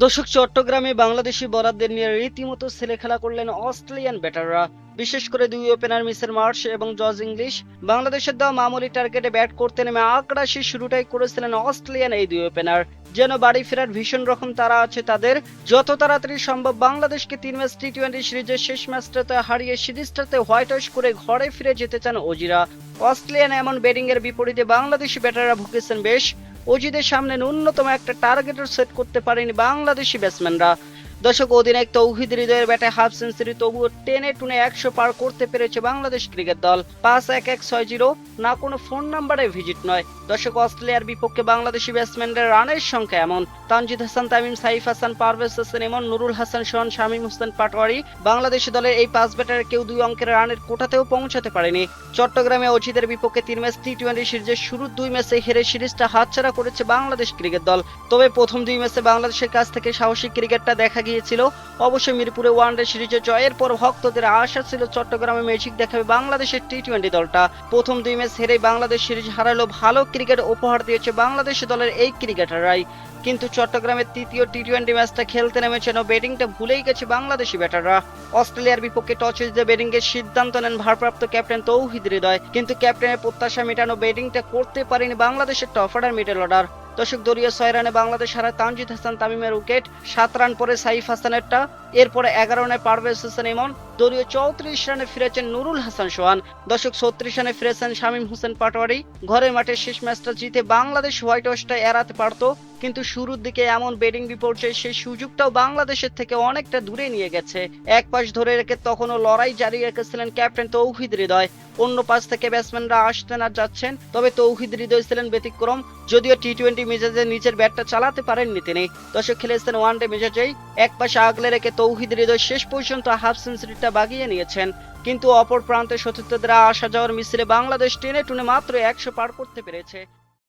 দর্শক, চট্টগ্রামে বাংলাদেশি বলারদের নিয়ে রীতিমতো ছেলেখেলা করলেন অস্ট্রেলিয়ান ব্যাটাররা। বিশেষ করে দুই ওপেনার মিচেল মার্শ এবং জর্জ ইংলিশ বাংলাদেশের দেওয়া মামুলি টার্গেটে ব্যাট করতে নেমে আগ্রাসী শুরুটাই করেছিলেন অস্ট্রেলিয়ান এই দুই ওপেনার। যেন বাড়ি ফেরার ভীষণ রকম তারা আছে তাদের। যত তাড়াতাড়ি সম্ভব বাংলাদেশকে 3 ম্যাচ টি-20 সিরিজের শেষ ম্যাচটাতে হারিয়ে সিরিজটাতে হোয়াইট ওয়াশ করে ঘরে ফিরে যেতে চান অজিরা। অস্ট্রেলিয়ান এমন ব্যাটিং এর বিপরীতে বাংলাদেশি ব্যাটাররা ভুগেছেন বেশ। অজিদের সামনে ন্যূনতম একটা টার্গেটও সেট করতে পারেনি বাংলাদেশি ব্যাটসম্যানরা। দর্শক, অধিনায়ক তৌহিদ হৃদয়ের ব্যাটে হাফ সেঞ্চুরি, তবুও টেনে টুনে 100 পার করতে পেরেছে বাংলাদেশ ক্রিকেট দল। 5-1-1-6-0, না কোনো ফোন নাম্বারে ভিজিট নয়। দর্শক, অস্ট্রেলিয়ার বিপক্ষে বাংলাদেশি ব্যাটসম্যানদের রানের সংখ্যা এমন: তানজিদ হাসান, তামিম, সাইফ হাসান, পারভেজ হোসেন ইমন, নুরুল হাসান সোহান, শামীম হোসেন পাটোয়ারি। বাংলাদেশি দলের এই 5 ব্যাটারের কেউ 2 অঙ্কের রানের কোঠাতেও পৌঁছাতে পারেনি। চট্টগ্রামে অজিদের বিপক্ষে 3 ম্যাচ টি-20 সিরিজের শুরুর 2 ম্যাচে হেরে সিরিজটা হাতছাড়া করেছে বাংলাদেশ ক্রিকেট দল। তবে প্রথম 2 ম্যাচে বাংলাদেশের কাছ থেকে সাহসী ক্রিকেটটা দেখা গিয়েছিল। অবশ্যই মিরপুরে ওয়ানডে সিরিজে জয়ের পর ভক্তদের আশা ছিল চট্টগ্রামে ম্যাজিক দেখাবে বাংলাদেশের টি-20 দলটা। প্রথম 2 ম্যাচ হেরে বাংলাদেশ সিরিজ হারালো, ভালো ক্রিকেট উপহার দিয়েছে বাংলাদেশ দলের এই ক্রিকেটাররাই। কিন্তু চট্টগ্রামের তৃতীয় টি-20 ম্যাচটা খেলতে নেমেছেন ব্যাটিংটা ভুলেই গেছে বাংলাদেশি ব্যাটাররা। অস্ট্রেলিয়ার বিপক্ষে টসে জিতে ব্যাটিং এর সিদ্ধান্ত নেন ভারপ্রাপ্ত ক্যাপ্টেন তৌহিদ হৃদয়, কিন্তু ক্যাপ্টেনের প্রত্যাশা মেটানো ব্যাটিংটা করতে পারেনি বাংলাদেশের টপ অর্ডার মিডল অর্ডার। দর্শক, দলীয় 6 রানে বাংলাদেশ হারায় তানজিদ হাসান তামিমের উইকেট, 7 রান পরে সাইফ হাসানেরটা, এরপরে 11 রানে পারভেজ হোসেন ইমন, দলীয় 34 রানে ফিরেছেন নুরুল হাসান সোহান। দর্শক, 36 রানে ফিরেছেন শামীম হোসেন পাটোয়ারি। ঘরের মাঠে শেষ ম্যাচটা জিতে বাংলাদেশ হোয়াইট ওয়াশটা এড়াতে পারত, কিন্তু শুরুর দিকে এমন ব্যাটিং বিপর্যয় সেই সুযোগটাও বাংলাদেশের থেকে অনেকটা দূরে নিয়ে গেছে। এক পাশ ধরে রেখে তখনও লড়াই জারি রেখেছিলেন ক্যাপ্টেন তৌহিদ হৃদয়। অন্য পাশ থেকে ব্যাটসম্যানরা আসতেন আর যাচ্ছেন, তবে তৌহিদ হৃদয় ছিলেন ব্যতিক্রম। যদিও টি-20 মেজাজে নিজের ব্যাটটা চালাতে পারেননি তিনি। দর্শক, খেলেছেন ওয়ানডে মেজাজেই। এক পাশে আগলে রেখে তৌহিদ হৃদয় শেষ পর্যন্ত হাফ সেঞ্চুরিটা বাগিয়ে নিয়েছেন, কিন্তু অপর প্রান্তে সতীর্থদের আসা যাওয়ার মিছিলে বাংলাদেশ টেনে টুনে মাত্র 100 পার করতে পেরেছে।